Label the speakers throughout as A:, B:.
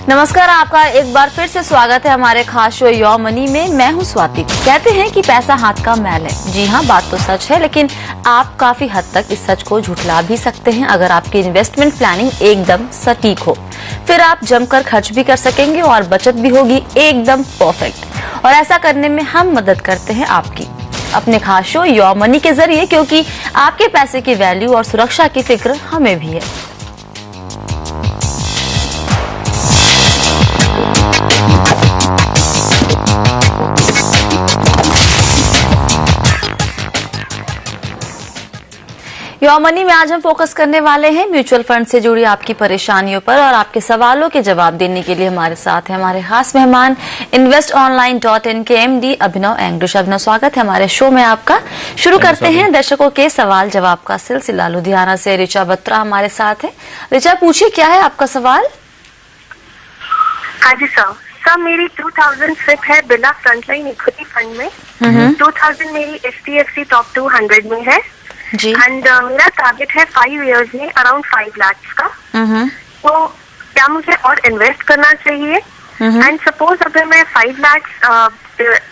A: नमस्कार, आपका एक बार फिर से स्वागत है हमारे खास शो योर मनी में। मैं हूं स्वाति। कहते हैं कि पैसा हाथ का मैल है। जी हाँ, बात तो सच है, लेकिन आप काफी हद तक इस सच को झुठला भी सकते हैं अगर आपकी इन्वेस्टमेंट प्लानिंग एकदम सटीक हो। फिर आप जमकर खर्च भी कर सकेंगे और बचत भी होगी एकदम परफेक्ट। और ऐसा करने में हम मदद करते हैं आपकी अपने खास शो योर मनी के जरिए, क्योंकि आपके पैसे की वैल्यू और सुरक्षा की फिक्र हमें भी है। योर मनी में आज हम फोकस करने वाले हैं म्यूचुअल फंड से जुड़ी आपकी परेशानियों पर, और आपके सवालों के जवाब देने के लिए हमारे साथ है हमारे खास मेहमान investonline.in के MD अभिनव एंग्लिश। अभिनव, स्वागत है हमारे शो में आपका। शुरू करते हैं दर्शकों के सवाल जवाब का सिलसिला। लुधियाना से ऋचा बत्रा हमारे साथ है। ऋचा, पूछिए, क्या है आपका सवाल?
B: हाँ जी सर, मेरी 2000 सिप है बिरला फ्रंटलाइन इक्विटी फंड में। 2000 मेरी HDFC टॉप 200 में है
A: जी।
B: एंड मेरा टारगेट है 5 इयर्स में अराउंड 5 लाख का। तो क्या मुझे और इन्वेस्ट करना चाहिए? एंड सपोज अगर मैं 5 लाख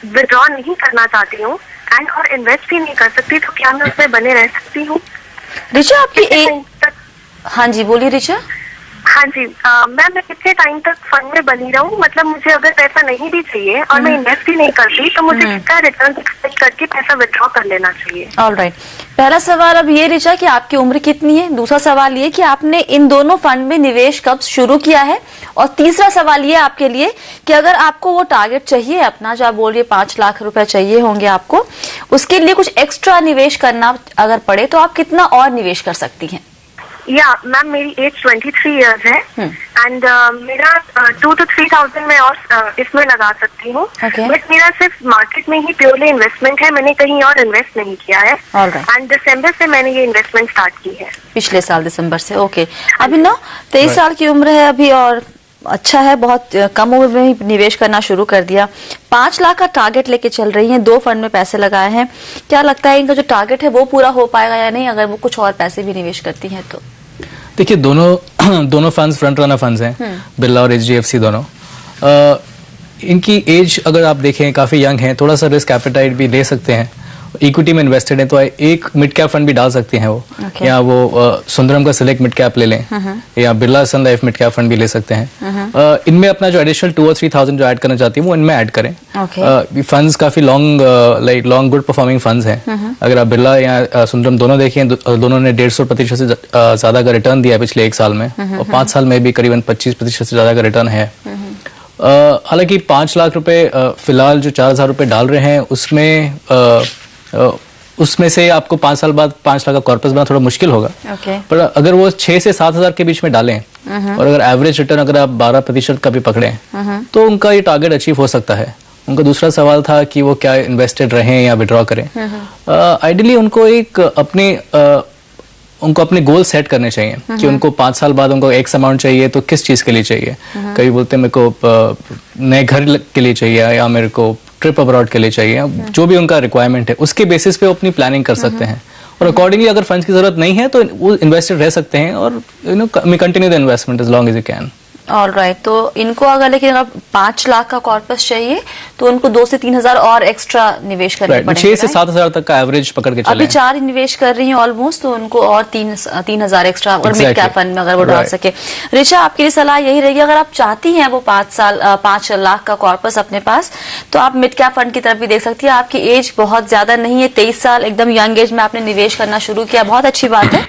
B: विड्रॉ नहीं करना चाहती हूँ एंड और इन्वेस्ट भी नहीं कर सकती, तो क्या मैं उसमें बने रह सकती हूँ?
A: ऋचा, आपकी हाँ जी, बोलिए ऋचा।
B: हाँ जी, मैं कितने टाइम तक फंड में बनी रहूं? मतलब मुझे अगर पैसा नहीं भी चाहिए और मैं इन्वेस्ट भी नहीं करती, तो मुझे कितना रिटर्न एक्सपेक्ट करके पैसा विड्रॉ कर लेना चाहिए?
A: ऑलराइट, पहला सवाल अब ये ऋचा कि आपकी उम्र कितनी है। दूसरा सवाल ये कि आपने इन दोनों फंड में निवेश कब शुरू किया है। और तीसरा सवाल ये आपके लिए कि अगर आपको वो टारगेट चाहिए अपना, जो आप बोल रही 5 लाख रुपए चाहिए होंगे आपको, उसके लिए कुछ एक्स्ट्रा निवेश करना अगर पड़े तो आप कितना और निवेश कर सकती हैं?
B: या मैम, मेरी एज 23 इयर्स है एंड मेरा 2 to 3,000 में और इसमें लगा सकती हूँ। बट मेरा सिर्फ मार्केट में ही प्योरली इन्वेस्टमेंट है, मैंने कहीं और इन्वेस्ट नहीं किया है। एंड दिसंबर से मैंने ये इन्वेस्टमेंट स्टार्ट की है,
A: पिछले साल दिसंबर से। ओके, अभी ना 23 साल की उम्र है अभी, और अच्छा है, बहुत कम उम्र में ही निवेश करना शुरू कर दिया। 5 लाख का टारगेट लेके चल रही हैं, 2 फंड में पैसे लगाए हैं। क्या लगता है इनका जो टारगेट है वो पूरा हो पाएगा या नहीं, अगर वो कुछ और पैसे भी निवेश करती हैं तो?
C: देखिए, दोनों फंड्स फ्रंट रनर फंड्स हैं, बिरला और HDFC दोनों। इनकी एज अगर आप देखें काफ़ी यंग है, थोड़ा सा रिस्क एपेटाइट भी ले सकते हैं। इक्विटी में इन्वेस्टेड है तो एक मिड कैप फंड भी डाल सकते हैं वो, या वो सुंदरम का सिलेक्ट मिड कैप ले लें, या बिरला सन लाइफ मिड कैप फंड भी ले सकते हैं। इनमें अपना जो एडिशनल 2 or 3,000 जो ऐड करना चाहती है वो इनमें ऐड करें। फंड्स काफी लॉन्ग गुड परफॉर्मिंग फंड्स हैं। अगर आप बिरला या सुंदरम दोनों देखें, दोनों ने 150% से ज्यादा का रिटर्न दिया है पिछले 1 साल में, और 5 साल में भी करीबन 25% से ज्यादा का रिटर्न है। हालांकि 5 लाख रुपए फिलहाल जो 4,000 रुपए डाल रहे हैं उसमें से आपको 5 साल बाद 5 लाख का कॉर्पस बना थोड़ा मुश्किल होगा। पर अगर वो 6 से 7,000 के बीच में डालें, और अगर एवरेज रिटर्न अगर आप 12% का भी पकड़ें, तो उनका ये टारगेट अचीव हो सकता है। उनका दूसरा सवाल था कि वो क्या इन्वेस्टेड रहें या विड्रॉ करें। आइडियली उनको अपने गोल सेट करने चाहिए कि उनको 5 साल बाद उनको एक्स अमाउंट चाहिए, तो किस चीज के लिए चाहिए। कभी बोलते हैं मेरे को नए घर के लिए चाहिए, या मेरे को ट्रिप अब्रॉड के लिए चाहिए, जो भी उनका रिक्वायरमेंट है उसके बेसिस पे वो अपनी प्लानिंग कर सकते हैं। और अकॉर्डिंगली अगर फंड्स की जरूरत नहीं है तो वो इन्वेस्टेड रह सकते हैं, और continue the investment as long as you can.
A: Alright, तो इनको अगर लेकिन अगर 5 लाख का कॉर्पस चाहिए तो उनको 2 से 3,000 और एक्स्ट्रा निवेश करने पड़ेंगे।
C: 6 से 7,000 तक का एवरेज पकड़ के चलें।
A: अभी 4 निवेश कर रही हैं ऑलमोस्ट, तो उनको और 3,000 एक्स्ट्रा और मिड कैप फंड में अगर वो डाल सके। ऋचा, आपकी सलाह यही रहेगी, अगर आप चाहती हैं वो 5 लाख का कॉर्पस अपने पास, तो आप मिड कैप फंड की तरफ भी देख सकती है। आपकी एज बहुत ज्यादा नहीं है, 23 साल, एकदम यंग एज में आपने निवेश करना शुरू किया, बहुत अच्छी बात है।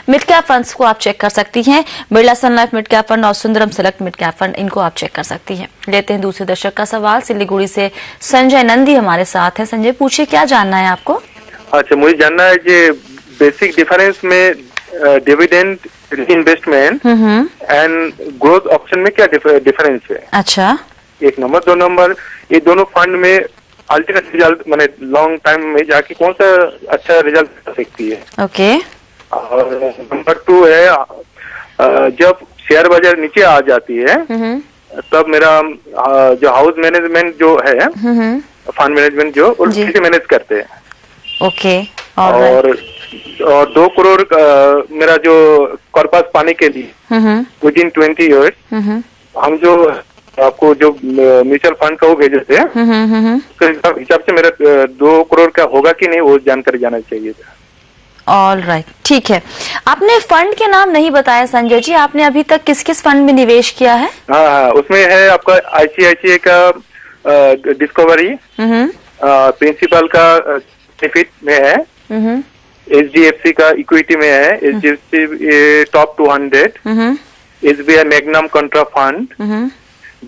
A: मिड कैप फंड्स को आप चेक कर सकती हैं, बिरला सन लाइफ मिड कैप फंड और Sundaram select mid cap fund, इनको आप चेक कर सकती हैं। लेते हैं दूसरे दर्शक का सवाल। सिलीगुड़ी से संजय नंदी हमारे साथ है। संजय, पूछिए, क्या जानना है आपको?
D: अच्छा, मुझे जानना है कि बेसिक डिफरेंस में dividend investment and growth option में क्या डिफरेंस है?
A: अच्छा,
D: 1 नंबर। 2 नंबर, ये दोनों फंड में अल्टीमेट रिजल्ट माने लॉन्ग टाइम में जाके कौन सा अच्छा रिजल्ट कर सकती है?
A: ओके।
D: और नंबर 2 है, जब शेयर बाजार नीचे आ जाती है तब मेरा जो हाउस मैनेजमेंट जो है, फंड मैनेजमेंट जो उसे मैनेज करते हैं।
A: ओके।
D: और 2 करोड़ मेरा जो कॉर्पस पाने के लिए विदिन 20 इयर्स, हम जो आपको जो म्यूचुअल फंड का वो भेजे थे, उसके हिसाब से मेरा 2 करोड़ का होगा कि नहीं वो जानकारी जाना चाहिए था।
A: ऑल राइट, ठीक है। आपने फंड के नाम नहीं बताया संजय जी, आपने अभी तक किस किस फंड में निवेश किया है?
D: हाँ, उसमें है आपका ICICI का डिस्कवरी, प्रिंसिपल का बेनिफिट में है, HDFC का इक्विटी में है, HDFC top 200, SBI Magnum Contra fund,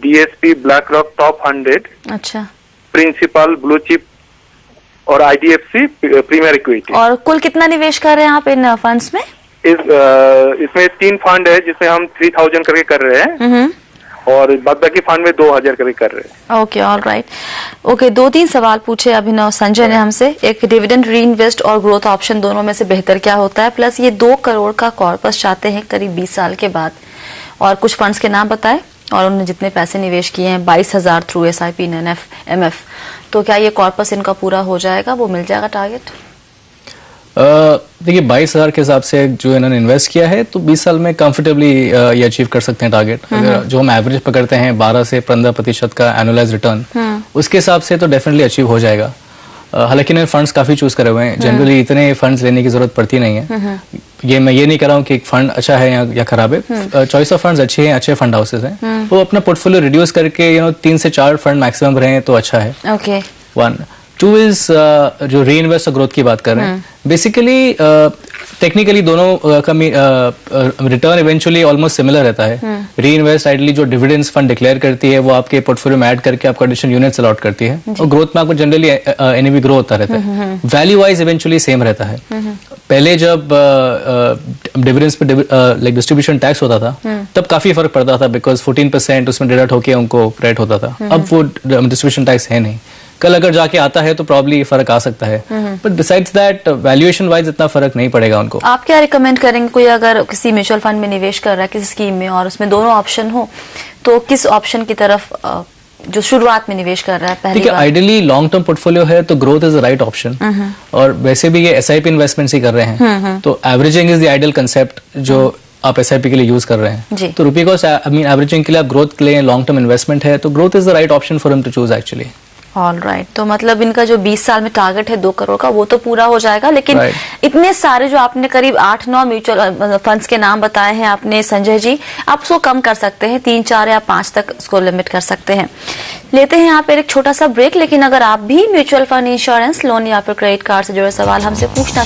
D: DSP BlackRock top 100,
A: अच्छा,
D: प्रिंसिपल ब्लू चिप और IDFC प्रीमियर इक्विटी।
A: और कुल कितना निवेश कर रहे हैं आप इन फंड्स में?
D: इसमें 3 फंड है जिसमें हम 3000 करके कर रहे हैं, और बाकी फंड में 2000 करके कर रहे हैं।
A: Okay, all right. ओके, 2-3 सवाल पूछे अभिनव संजय ने हमसे। एक, डिविडेंड री इन्वेस्ट और ग्रोथ ऑप्शन दोनों में से बेहतर क्या होता है? प्लस ये 2 करोड़ का कॉर्पस चाहते हैं करीब 20 साल के बाद, और कुछ फंड्स के नाम बताए, और उन्होंने जितने पैसे निवेश किए हैं 22,000 थ्रू SIP NNF MF, तो क्या ये कॉर्पस इनका पूरा हो जाएगा, वो मिल जाएगा टारगेट?
C: देखिए 22,000 के हिसाब से जो इन्होंने इन्वेस्ट किया है तो 20 साल में कंफर्टेबली ये अचीव कर सकते हैं टारगेट। अगर जो हम एवरेज पकड़ते हैं 12 से 15% का एनुअलाइज रिटर्न, उसके हिसाब से तो डेफिनेटली अचीव हो जाएगा। हालांकि इन्होंने फंड्स काफी चूज करे हुए हैं, जनरली इतने फंड्स लेने की जरूरत पड़ती नहीं है। मैं ये नहीं कर रहा हूँ कि एक फंड अच्छा है या खराब है, चॉइस ऑफ फंड्स अच्छे हैं, अच्छे फंड हाउसेस हैं, वो अपना पोर्टफोलियो रिड्यूस करके 3 से 4 फंड मैक्सिमम रहे तो अच्छा है।
A: ओके,
C: 1 2 इज जो री इन्वेस्ट और ग्रोथ की बात कर रहे हैं, बेसिकली टेक्निकली दोनों का रिटर्न इवेंचुअली ऑलमोस्ट सिमिलर रहता है। री इन्वेस्ट आइडली जो डिविडेंड्स फंड डिक्लेयर करती है वो आपके पोर्टफोलियो में ऐड करके आपका एडिशनल यूनिट्स अलॉट करती है, और ग्रोथ में आपको जनरली NAV ग्रो होता रहता है, वैल्यू वाइज इवेंचुअली सेम रहता है। पहले जब डिविडेंड्स पे लाइक डिस्ट्रीब्यूशन टैक्स होता था तब काफी फर्क पड़ता था, बिकॉज 14% उसमें डिडक्ट होके उनको क्रेडिट होता था। अब वो डिस्ट्रीब्यूशन टैक्स है नहीं, कल अगर जाके आता है तो प्रॉब्ली फर्क आ सकता है, but besides that valuation wise इतना फर्क नहीं पड़ेगा उनको।
A: आप क्या रिकमेंड करेंगे, कोई अगर किसी म्यूचुअल फंड में निवेश कर रहा है किसी स्कीम में और उसमें दोनों ऑप्शन हो, तो किस ऑप्शन की तरफ जो शुरुआत में निवेश कर रहा है पहली बार?
C: आइडियली लॉन्ग टर्म पोर्टफोलियो है तो growth is the right option, और वैसे भी ये SIP इन्वेस्टमेंट्स ही कर रहे हैं, तो averaging is the ideal concept जो आप SIP के लिए यूज कर रहे हैं। तो रुपी कॉस्ट एवरेजिंग के लिए आप ग्रोथ के लिए लॉन्ग टर्म इन्वेस्टमेंट है तो growth is the right option for him to choose actually.
A: All right, तो मतलब इनका जो 20 साल में टारगेट है 2 करोड़ का वो तो पूरा हो जाएगा, लेकिन इतने सारे जो आपने करीब 8-9 म्यूचुअल फंड्स के नाम बताए हैं आपने संजय जी, आप उसको कम कर सकते हैं, 3, 4 या 5 तक उसको लिमिट कर सकते हैं। लेते हैं यहाँ पर एक छोटा सा ब्रेक, लेकिन अगर आप भी म्यूचुअल फंड, इंश्योरेंस, लोन या फिर क्रेडिट कार्ड से जुड़े सवाल हमसे पूछना